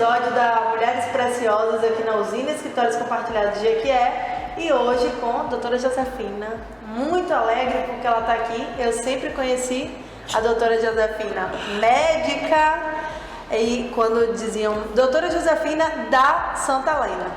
episódio da Mulheres Preciosas aqui na Usina Escritórios Compartilhados de Jequié e hoje com a doutora Josefina. Muito alegre porque ela está aqui. Eu sempre conheci a doutora Josefina médica e quando diziam doutora Josefina da Santa Helena.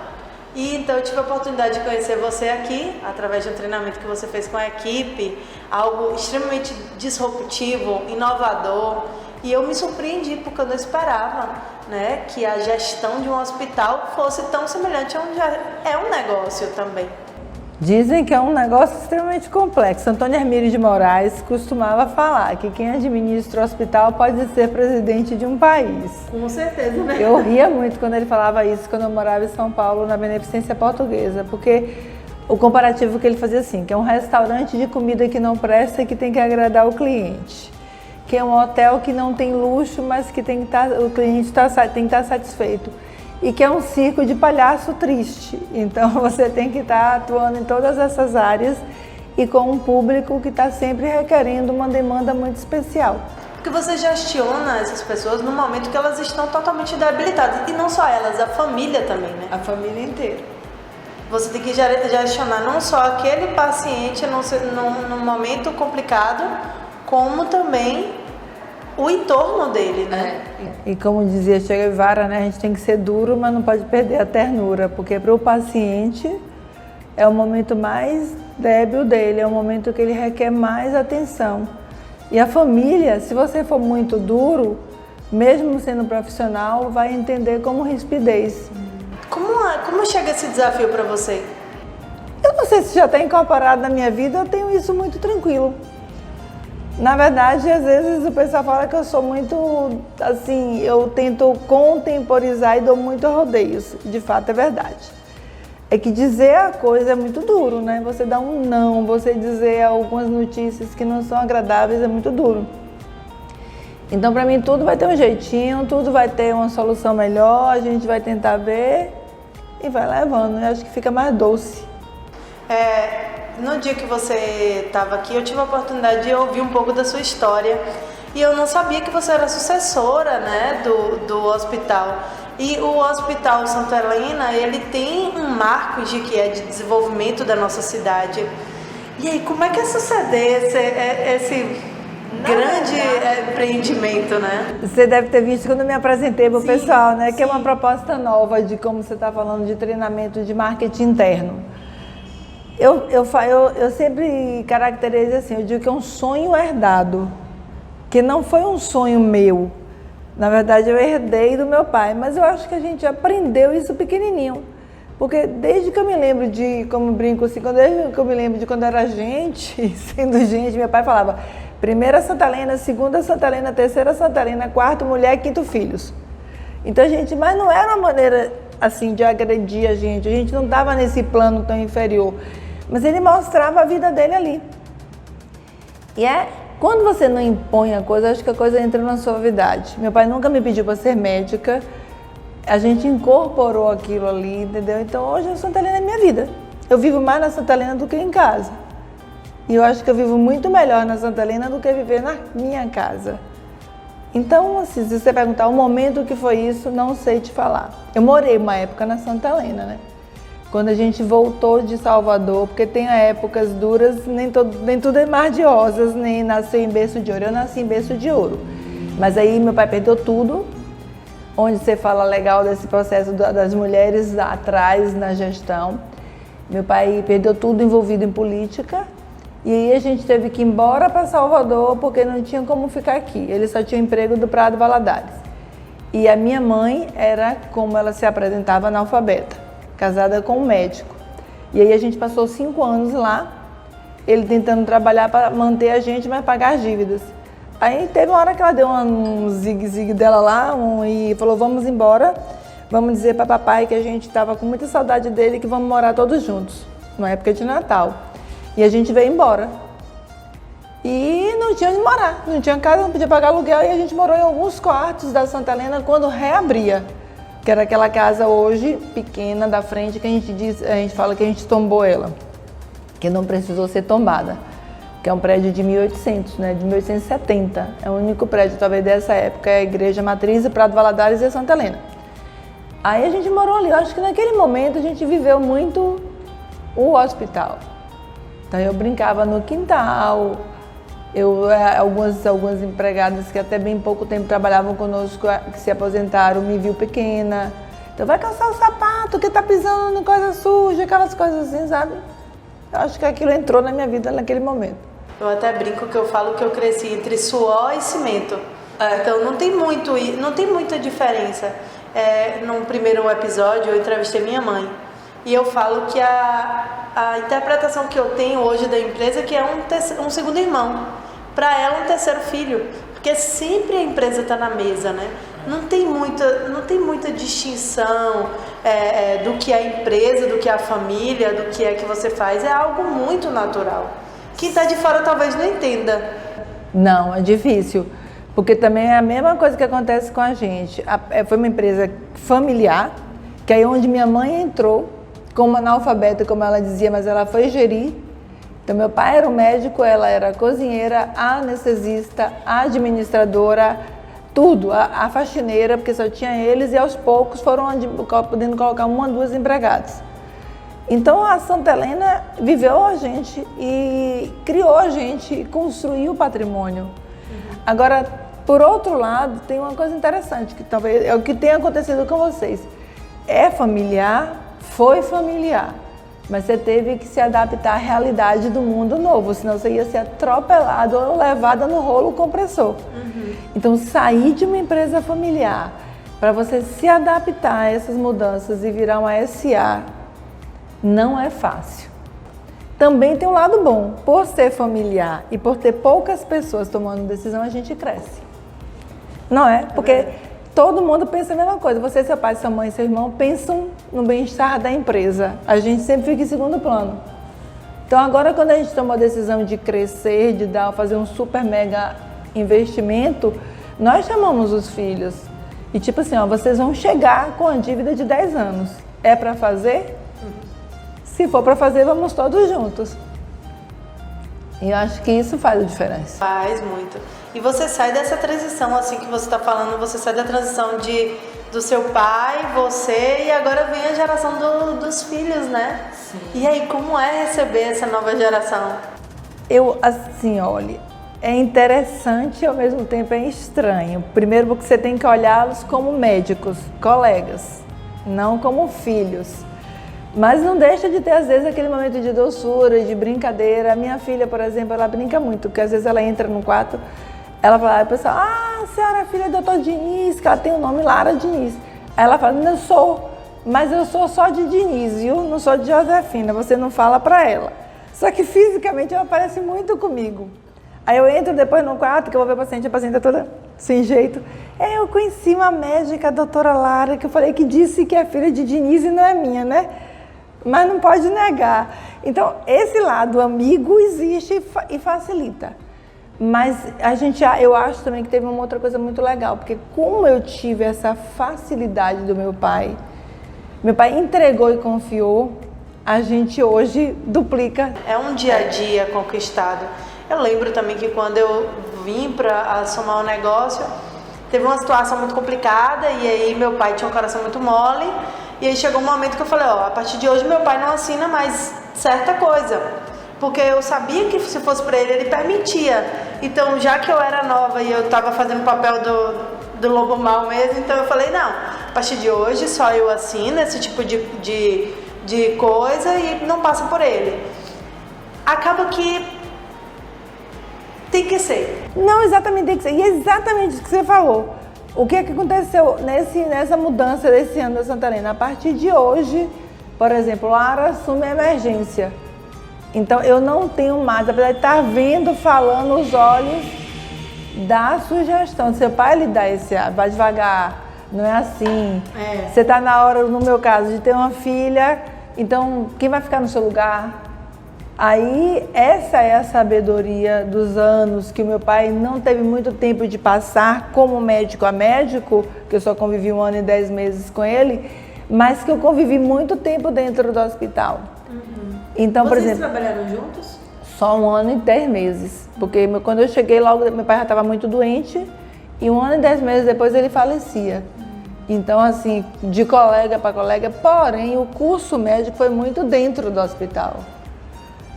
E então eu tive a oportunidade de conhecer você aqui, através de um treinamento que você fez com a equipe, algo extremamente disruptivo, inovador, e eu me surpreendi porque eu não esperava, né, que a gestão de um hospital fosse tão semelhante a um negócio também. Dizem que é um negócio extremamente complexo. Antônio Hermílio de Moraes costumava falar que quem administra o hospital pode ser presidente de um país. Com certeza, né? Eu ria muito quando ele falava isso, quando eu morava em São Paulo, na Beneficência Portuguesa, porque o comparativo que ele fazia assim, que é um restaurante de comida que não presta e que tem que agradar o cliente, que é um hotel que não tem luxo, mas que tem que o cliente tem que estar satisfeito. E que é um circo de palhaço triste. Então você tem que estar atuando em todas essas áreas e com um público que está sempre requerendo uma demanda muito especial. Porque você gestiona essas pessoas no momento que elas estão totalmente debilitadas. E não só elas, a família também, né? A família inteira. Você tem que gestionar não só aquele paciente num momento complicado, como também o entorno dele, né? E como dizia Che Guevara, né, a gente tem que ser duro, mas não pode perder a ternura, porque para o paciente é o momento mais débil dele, é o momento que ele requer mais atenção. E a família, se você for muito duro, mesmo sendo profissional, vai entender como rispidez. Como chega esse desafio para você? Eu não sei se já está incorporado na minha vida, eu tenho isso muito tranquilo. Na verdade, às vezes o pessoal fala que eu sou muito, assim, eu tento contemporizar e dou muito rodeios. De fato, é verdade. É que dizer a coisa é muito duro, né? Você dá um não, você dizer algumas notícias que não são agradáveis é muito duro. Então, para mim, tudo vai ter um jeitinho, tudo vai ter uma solução melhor, a gente vai tentar ver e vai levando. Eu acho que fica mais doce. No dia que você estava aqui, eu tive a oportunidade de ouvir um pouco da sua história e eu não sabia que você era sucessora, né, do hospital. E o Hospital Santa Helena, ele tem um marco de desenvolvimento da nossa cidade. E aí, como é que é suceder esse grande empreendimento, né? Você deve ter visto quando eu me apresentei para o pessoal, né, que é uma proposta nova de como você está falando de treinamento de marketing interno. Eu sempre caracterizo assim, eu digo que é um sonho herdado, que não foi um sonho meu. Na verdade, eu herdei do meu pai, mas eu acho que a gente aprendeu isso pequenininho. Porque desde que eu me lembro de, como eu brinco assim, desde que eu me lembro de quando eu era gente, sendo gente, meu pai falava, primeira Santa Helena, segunda Santa Helena, terceira Santa Helena, quarto mulher, quinto filhos. Então, mas não era uma maneira assim de agredir a gente não estava nesse plano tão inferior. Mas ele mostrava a vida dele ali. E quando você não impõe a coisa, acho que a coisa entra na suavidade. Meu pai nunca me pediu para ser médica, a gente incorporou aquilo ali, entendeu? Então hoje a Santa Helena é minha vida. Eu vivo mais na Santa Helena do que em casa. E eu acho que eu vivo muito melhor na Santa Helena do que viver na minha casa. Então, assim, se você perguntar o momento que foi isso, não sei te falar. Eu morei uma época na Santa Helena, né? Quando a gente voltou de Salvador, porque tem épocas duras, nem tudo é mar de rosas, nem nasceu em berço de ouro. Eu nasci em berço de ouro. Mas aí meu pai perdeu tudo, onde você fala legal desse processo das mulheres atrás na gestão. Meu pai perdeu tudo envolvido em política. E aí a gente teve que ir embora para Salvador, porque não tinha como ficar aqui. Ele só tinha emprego do Prado Valadares. E a minha mãe era, como ela se apresentava, analfabeta, casada com um médico. E aí a gente passou 5 anos lá, ele tentando trabalhar para manter a gente, mas pagar as dívidas. Aí teve uma hora que ela deu um zigue-zigue dela lá e falou, vamos embora, vamos dizer para papai que a gente estava com muita saudade dele, que vamos morar todos juntos, na época de Natal. E a gente veio embora. E não tinha onde morar, não tinha casa, não podia pagar aluguel, e a gente morou em alguns quartos da Santa Helena quando reabria. Que era aquela casa hoje pequena da frente que a gente fala que a gente tombou ela, que não precisou ser tombada, que é um prédio de 1800, né, de 1870, é o único prédio talvez dessa época, é a Igreja Matriz, Prado Valadares e a Santa Helena. Aí a gente morou ali. Eu acho que naquele momento a gente viveu muito o hospital. Então eu brincava no quintal, algumas empregadas que até bem pouco tempo trabalhavam conosco, que se aposentaram, me viu pequena. Então vai calçar o sapato, que tá pisando em coisa suja, aquelas coisas assim, sabe? Eu acho que aquilo entrou na minha vida naquele momento. Eu até brinco que eu falo que eu cresci entre suor e cimento. Então não tem muita diferença. No primeiro episódio eu entrevistei minha mãe. E eu falo que a interpretação que eu tenho hoje da empresa é que é um segundo irmão. Para ela, um terceiro filho. Porque sempre a empresa está na mesa, né? Não tem muita distinção do que é a empresa, do que é a família, do que é que você faz. É algo muito natural. Quem está de fora talvez não entenda. Não, é difícil. Porque também é a mesma coisa que acontece com a gente. Foi uma empresa familiar, que aí onde minha mãe entrou, como analfabeta, como ela dizia, mas ela foi gerir. Então, meu pai era um médico, ela era cozinheira, anestesista, administradora, tudo, a faxineira, porque só tinha eles, e aos poucos foram podendo colocar uma, duas empregadas. Então, a Santa Helena viveu a gente e criou a gente e construiu o patrimônio. Agora, por outro lado, tem uma coisa interessante, que talvez é o que tem acontecido com vocês. É familiar, foi familiar, mas você teve que se adaptar à realidade do mundo novo, senão você ia ser atropelado ou levada no rolo compressor. Então, sair de uma empresa familiar para você se adaptar a essas mudanças e virar uma SA não é fácil. Também tem um lado bom, por ser familiar e por ter poucas pessoas tomando decisão, a gente cresce. Não é? Porque todo mundo pensa a mesma coisa. Você, seu pai, sua mãe, seu irmão pensam no bem-estar da empresa. A gente sempre fica em segundo plano. Então agora, quando a gente toma a decisão de crescer, de fazer um super mega investimento, nós chamamos os filhos. E tipo assim, vocês vão chegar com a dívida de 10 anos. É para fazer? Se for para fazer, vamos todos juntos. E eu acho que isso faz a diferença. Faz muito. E você sai dessa transição, assim que você está falando, você sai da transição do seu pai, você, e agora vem a geração dos filhos, né? Sim. E aí, como é receber essa nova geração? Olha, é interessante e ao mesmo tempo é estranho. Primeiro porque você tem que olhá-los como médicos, colegas, não como filhos. Mas não deixa de ter, às vezes, aquele momento de doçura, de brincadeira. A minha filha, por exemplo, ela brinca muito, porque às vezes ela entra no quarto, ela fala, o pessoal, a senhora é filha do Dr. Diniz, que ela tem o nome Lara Diniz. Aí ela fala, não sou, mas eu sou só de Diniz, viu? Não sou de Josefina, você não fala pra ela. Só que fisicamente ela parece muito comigo. Aí eu entro depois no quarto, que eu vou ver a paciente tá toda sem jeito. Eu conheci uma médica, a doutora Lara, que eu falei que disse que é filha de Diniz e não é minha, né? Mas não pode negar. Então, esse lado amigo existe e facilita. Mas eu acho também que teve uma outra coisa muito legal, porque como eu tive essa facilidade do meu pai entregou e confiou, a gente hoje duplica. É um dia a dia conquistado. Eu lembro também que quando eu vim para assumir o negócio, teve uma situação muito complicada e aí meu pai tinha um coração muito mole. E aí chegou um momento que eu falei, a partir de hoje meu pai não assina mais certa coisa. Porque eu sabia que se fosse para ele permitia. Então, já que eu era nova e eu estava fazendo o papel do lobo mau mesmo, então eu falei, não, a partir de hoje só eu assino esse tipo de coisa e não passa por ele. Acaba que tem que ser. Não, exatamente tem que ser. E é exatamente isso que você falou. O que aconteceu nessa mudança desse ano da Santa Helena? A partir de hoje, por exemplo, Lara assume a emergência. Então, eu não tenho mais, apesar de estar vendo, falando, os olhos da sugestão. Seu pai lhe dá esse vai devagar, não é assim. Você está na hora, no meu caso, de ter uma filha, então quem vai ficar no seu lugar? Aí, essa é a sabedoria dos anos que o meu pai não teve muito tempo de passar como médico a médico, que eu só convivi 1 ano e 10 meses com ele, mas que eu convivi muito tempo dentro do hospital. Então, por exemplo, trabalharam juntos? Só 1 ano e 10 meses, porque quando eu cheguei logo, meu pai já estava muito doente e 1 ano e 10 meses depois ele falecia. Então, assim, de colega para colega, porém, o curso médico foi muito dentro do hospital.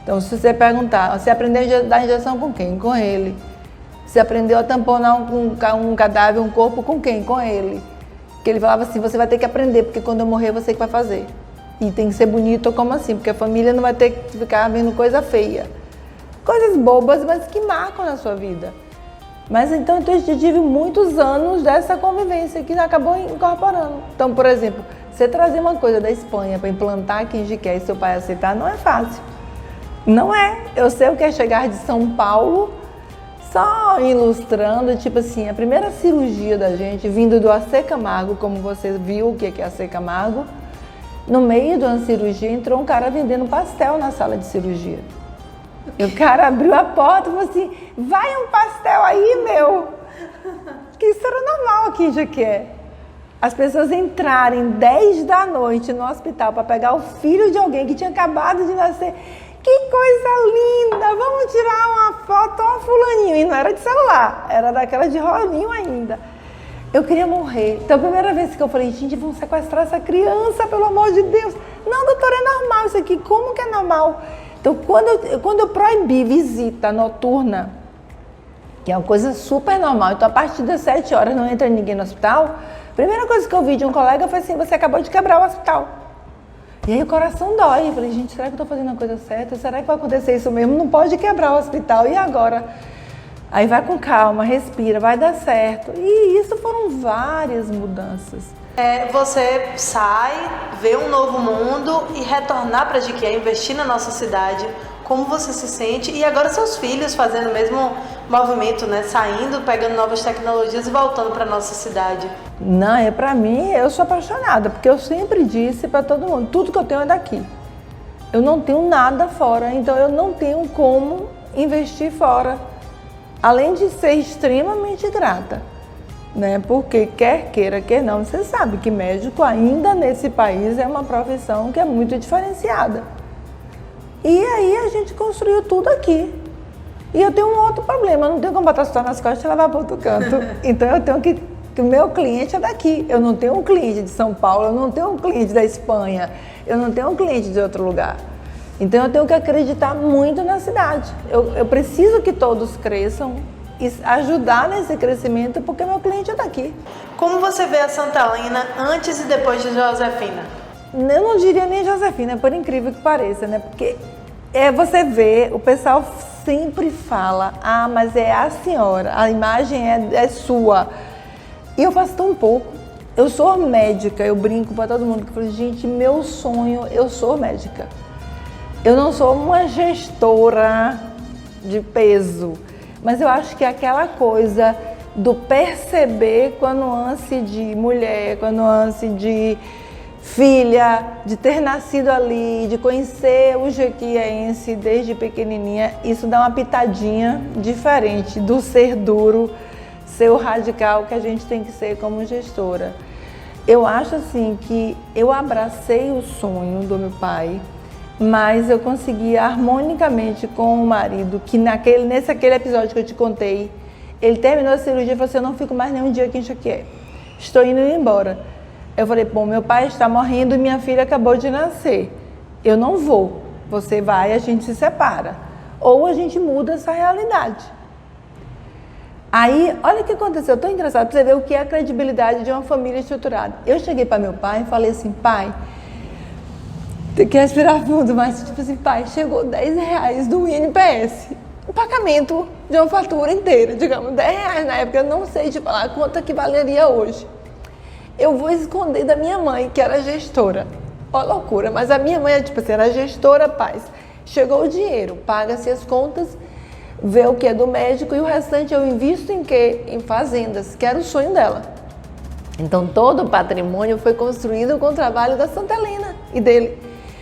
Então, se você perguntar, você aprendeu a dar injeção com quem? Com ele. Você aprendeu a tamponar um cadáver, um corpo com quem? Com ele. Que ele falava assim, você vai ter que aprender, porque quando eu morrer, você que vai fazer. E tem que ser bonito, como assim? Porque a família não vai ter que ficar vendo coisa feia. Coisas bobas, mas que marcam na sua vida. Mas então eu tive muitos anos dessa convivência que acabou incorporando. Então, por exemplo, você trazer uma coisa da Espanha para implantar aqui em Jiqué e seu pai aceitar, não é fácil. Não é. Eu sei o que é chegar de São Paulo, só ilustrando, tipo assim, a primeira cirurgia da gente, vindo do AC Camargo, como você viu o que é AC Camargo, no meio de uma cirurgia entrou um cara vendendo pastel na sala de cirurgia. E o cara abriu a porta e falou assim, vai um pastel aí, meu. Que isso era normal aqui em Jequié. As pessoas entrarem 10 da noite no hospital para pegar o filho de alguém que tinha acabado de nascer. Que coisa linda, vamos tirar uma foto, ó, fulaninho. E não era de celular, era daquela de rolinho ainda. Eu queria morrer. Então a primeira vez que eu falei, gente, vão sequestrar essa criança, pelo amor de Deus. Não, doutora, é normal isso aqui, como que é normal? Então, quando eu proibi visita noturna, que é uma coisa super normal, então a partir das 7 horas não entra ninguém no hospital, a primeira coisa que eu vi de um colega foi assim, você acabou de quebrar o hospital. E aí o coração dói, eu falei, gente, será que eu estou fazendo a coisa certa? Será que vai acontecer isso mesmo? Não pode quebrar o hospital, e agora? Aí vai com calma, respira, vai dar certo. E isso foram várias mudanças. Você sai, vê um novo mundo e retornar para Jiqué, investir na nossa cidade, como você se sente? E agora seus filhos fazendo o mesmo movimento, né? Saindo, pegando novas tecnologias e voltando para nossa cidade. Não, para mim, eu sou apaixonada, porque eu sempre disse para todo mundo, tudo que eu tenho é daqui. Eu não tenho nada fora, então eu não tenho como investir fora. Além de ser extremamente grata. Né? Porque quer queira, quer não, você sabe que médico ainda nesse país é uma profissão que é muito diferenciada. E aí a gente construiu tudo aqui. E eu tenho um outro problema, eu não tenho como botar só nas costas e levar para outro canto. Então eu tenho que o meu cliente é daqui. Eu não tenho um cliente de São Paulo, eu não tenho um cliente da Espanha, eu não tenho um cliente de outro lugar. Então eu tenho que acreditar muito na cidade. Eu preciso que todos cresçam e ajudar nesse crescimento, porque meu cliente é daqui. Como você vê a Santa Helena antes e depois de Josefina? Eu não diria nem Josefina, por incrível que pareça, né? Porque você vê, o pessoal sempre fala, mas é a senhora, a imagem é sua. E eu faço tão pouco. Eu sou médica, eu brinco para todo mundo que fala, gente, meu sonho, eu sou médica. Eu não sou uma gestora de peso. Mas eu acho que é aquela coisa do perceber com a nuance de mulher, com a nuance de filha, de ter nascido ali, de conhecer o jequiéense desde pequenininha, isso dá uma pitadinha diferente do ser duro, ser o radical que a gente tem que ser como gestora. Eu acho assim que eu abracei o sonho do meu pai, mas eu consegui harmonicamente com o marido, que nesse episódio que eu te contei, ele terminou a cirurgia e falou assim, eu não fico mais nenhum dia aqui em Jequié, estou indo embora. Eu falei, bom, meu pai está morrendo e minha filha acabou de nascer, eu não vou, você vai e a gente se separa, ou a gente muda essa realidade. Aí, olha o que aconteceu, tão engraçado, para você ver o que é a credibilidade de uma família estruturada. Eu cheguei para meu pai e falei assim, pai, tem que respirar fundo, mas tipo assim, pai, chegou R$10 do INPS, o pagamento de uma fatura inteira, digamos, R$10 na época, eu não sei te falar quanto que valeria hoje. Eu vou esconder da minha mãe, que era gestora, ó loucura, mas a minha mãe, tipo assim, era gestora, paz, chegou o dinheiro, paga-se as contas, vê o que é do médico e o restante eu invisto em quê? Em fazendas, que era o sonho dela. Então todo o patrimônio foi construído com o trabalho da Santa Helena e dele.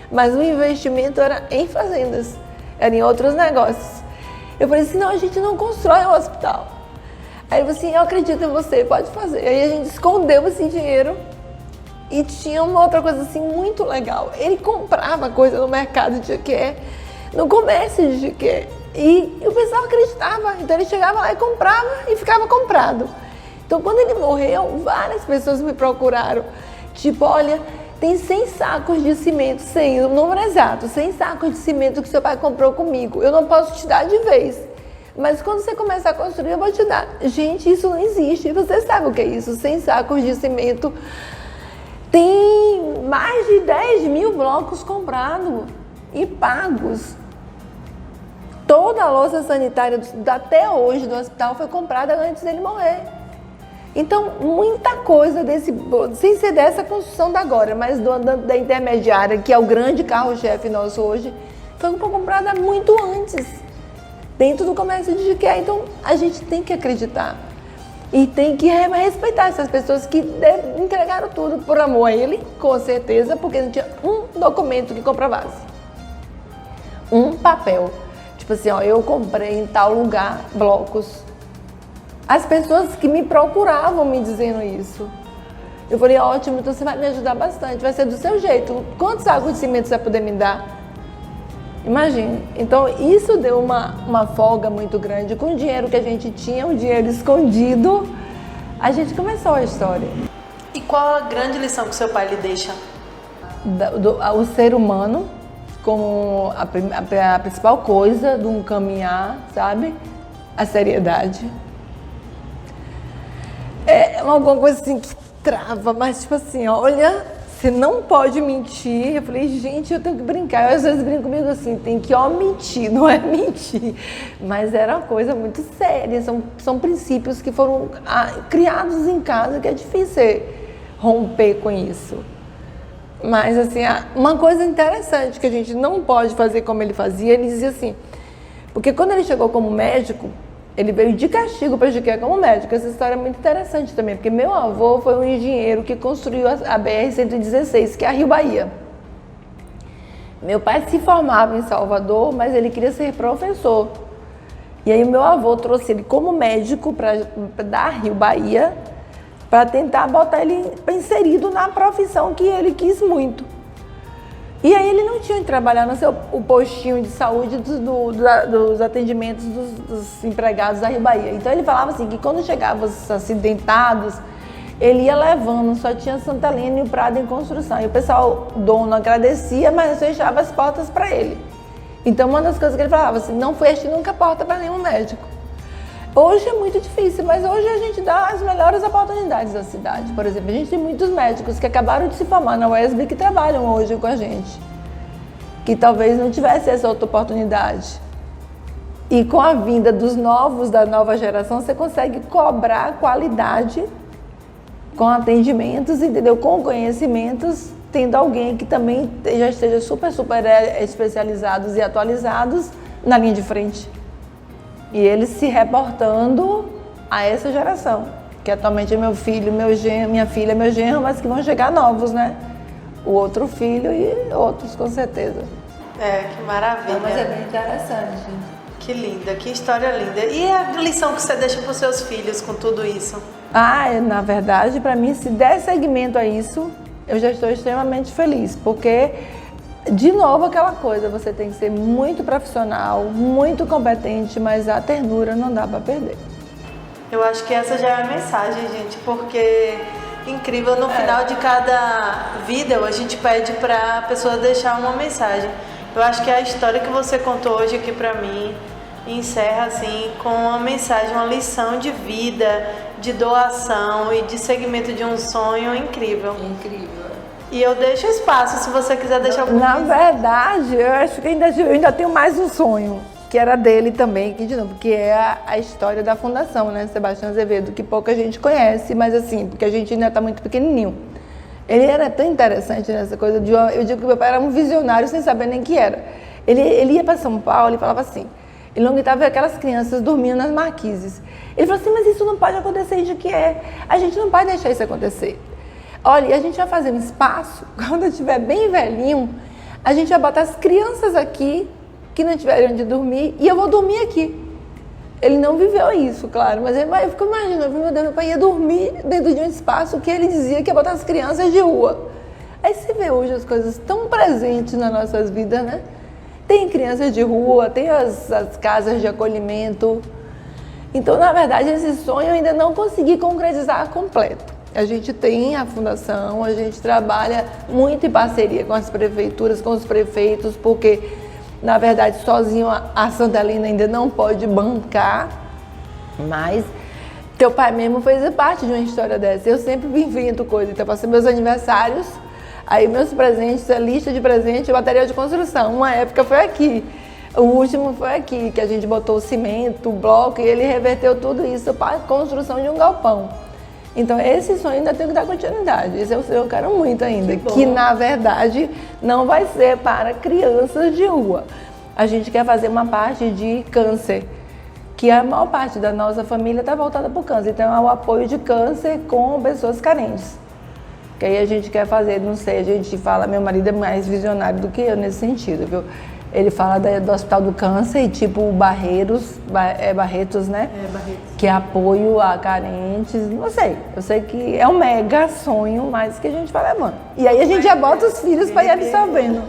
Mas o investimento era em fazendas, era em outros negócios. Eu falei assim, não, a gente não constrói um hospital. Aí ele falou assim, eu acredito em você, pode fazer. Aí a gente escondeu esse dinheiro e tinha uma outra coisa assim muito legal. Ele comprava coisa no mercado de Jequié, no comércio de Jequié. E o pessoal acreditava, então ele chegava lá e comprava e ficava comprado. Então, quando ele morreu, várias pessoas me procuraram. Tipo, olha, tem 100 sacos de cimento, 100, o número exato, 100 sacos de cimento que seu pai comprou comigo. Eu não posso te dar de vez. Mas quando você começar a construir, eu vou te dar. Gente, isso não existe. Você sabe o que é isso? 100 sacos de cimento. Tem mais de 10 mil blocos comprados e pagos. Toda a louça sanitária até hoje do hospital foi comprada antes dele morrer. Então, muita coisa sem ser dessa construção da agora, mas da intermediária, que é o grande carro-chefe nosso hoje, foi comprada muito antes, dentro do comércio de Jiqué. Então, a gente tem que acreditar e tem que respeitar essas pessoas que entregaram tudo por amor a ele, com certeza, porque não tinha um documento que comprovasse, um papel. Tipo assim, ó, eu comprei em tal lugar blocos. As pessoas que me procuravam me dizendo isso. Eu falei, ótimo, então você vai me ajudar bastante, vai ser do seu jeito. Quantos sacos de cimento você vai poder me dar? Imagine. Então, isso deu uma folga muito grande. Com o dinheiro que a gente tinha, um dinheiro escondido, a gente começou a história. E qual a grande lição que seu pai lhe deixa? O ser humano como a principal coisa de um caminhar, sabe? A seriedade. É alguma coisa assim que trava, mas tipo assim, olha, você não pode mentir. Eu falei, gente, eu tenho que brincar. Eu às vezes brinco comigo assim, tem que omitir, não é mentir. Mas era uma coisa muito séria, são princípios que foram criados em casa, que é difícil romper com isso. Mas assim, uma coisa interessante que a gente não pode fazer como ele fazia, ele dizia assim, porque quando ele chegou como médico, ele veio de castigo para Jiqué como médico. Essa história é muito interessante também, porque meu avô foi um engenheiro que construiu a BR-116, que é a Rio Bahia. Meu pai se formava em Salvador, mas ele queria ser professor. E aí meu avô trouxe ele como médico da Rio Bahia, para tentar botar ele inserido na profissão que ele quis muito. E aí ele não tinha onde trabalhar no o postinho de saúde dos atendimentos dos empregados da Rio Bahia. Então ele falava assim, que quando chegavam os acidentados, ele ia levando, só tinha Santa Helena e o Prado em construção. E o pessoal, o dono, agradecia, mas fechava as portas para ele. Então uma das coisas que ele falava assim, não feche nunca a porta para nenhum médico. Hoje é muito difícil, mas hoje a gente dá as melhores oportunidades da cidade. Por exemplo, a gente tem muitos médicos que acabaram de se formar na UESB que trabalham hoje com a gente, que talvez não tivesse essa outra oportunidade. E com a vinda dos novos, da nova geração, você consegue cobrar qualidade com atendimentos, entendeu? Com conhecimentos, tendo alguém que também já esteja super especializados e atualizados na linha de frente. E eles se reportando a essa geração, que atualmente é meu filho, meu genro, minha filha, meu genro, mas que vão chegar novos, né? O outro filho e outros, com certeza. Que maravilha. Não, mas é bem interessante. Que linda, que história linda. E a lição que você deixa para os seus filhos com tudo isso? Na verdade, para mim, se der seguimento a isso, eu já estou extremamente feliz, porque... De novo aquela coisa, você tem que ser muito profissional, muito competente, mas a ternura não dá para perder. Eu acho que essa já é a mensagem, gente, porque incrível, no final de cada vídeo a gente pede para a pessoa deixar uma mensagem. Eu acho que a história que você contou hoje aqui para mim encerra assim com uma mensagem, uma lição de vida, de doação e de seguimento de um sonho incrível. Incrível. E eu deixo espaço, se você quiser deixar algum. Na verdade, eu acho que eu ainda tenho mais um sonho, que era dele também, que de novo, que é a história da fundação, né, Sebastião Azevedo, que pouca gente conhece, mas assim, porque a gente ainda está muito pequenininho. Ele era tão interessante nessa coisa de, eu digo que meu pai era um visionário sem saber nem que era. Ele ia para São Paulo e falava assim, ele não estava aquelas crianças dormindo nas marquises. Ele falou assim, mas isso não pode acontecer de que a gente não pode deixar isso acontecer. Olha, a gente vai fazer um espaço, quando eu estiver bem velhinho, a gente vai botar as crianças aqui, que não tiverem onde dormir, e eu vou dormir aqui. Ele não viveu isso, claro, mas eu fico imaginando, meu Deus, meu pai ia dormir dentro de um espaço que ele dizia que ia botar as crianças de rua. Aí você vê hoje as coisas tão presentes nas nossas vidas, né? Tem crianças de rua, tem as casas de acolhimento. Então, na verdade, esse sonho eu ainda não consegui concretizar completo. A gente tem a fundação, a gente trabalha muito em parceria com as prefeituras, com os prefeitos, porque, na verdade, sozinho a Santa Helena ainda não pode bancar, mas teu pai mesmo fez parte de uma história dessa. Eu sempre invento coisa, então, para ser meus aniversários, aí meus presentes, a lista de presentes, o material de construção. Uma época foi aqui. O último foi aqui, que a gente botou o cimento, o bloco, e ele reverteu tudo isso para a construção de um galpão. Então, esse sonho ainda tem que dar continuidade. Esse é o sonho que eu quero muito ainda. Que, na verdade, não vai ser para crianças de rua. A gente quer fazer uma parte de câncer, que a maior parte da nossa família está voltada para o câncer. Então, é o apoio de câncer com pessoas carentes. Que aí a gente quer fazer, não sei, a gente fala, meu marido é mais visionário do que eu nesse sentido, viu? Ele fala do Hospital do Câncer e tipo Barretos, né? Barretos. Que é apoio a carentes, não sei. Eu sei que é um mega sonho, mas que a gente vai levando. E aí a gente já bota os filhos para ir absorvendo.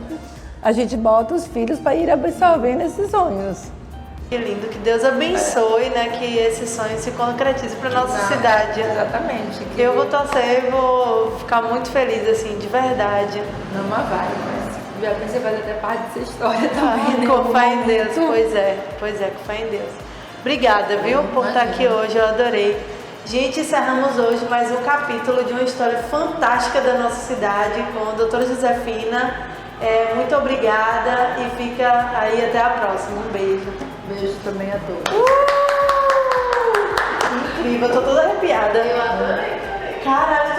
A gente bota os filhos para ir absorvendo esses sonhos. Que lindo, que Deus abençoe, né? Que esse sonho se concretize para nossa cidade. Exatamente. Eu vou torcer, vou ficar muito feliz, assim, de verdade. Não, mas vai, mas já pensei fazer até parte dessa história também, né? Com fé em Deus, pois é, com fé em Deus. Obrigada, viu, por estar aqui hoje, eu adorei. Gente, encerramos hoje mais um capítulo de uma história fantástica da nossa cidade com a doutora Josefina. Muito obrigada e fica aí até a próxima. Um beijo. Beijo também a todos. Incrível, eu tô toda arrepiada. Eu adorei também. Caralho,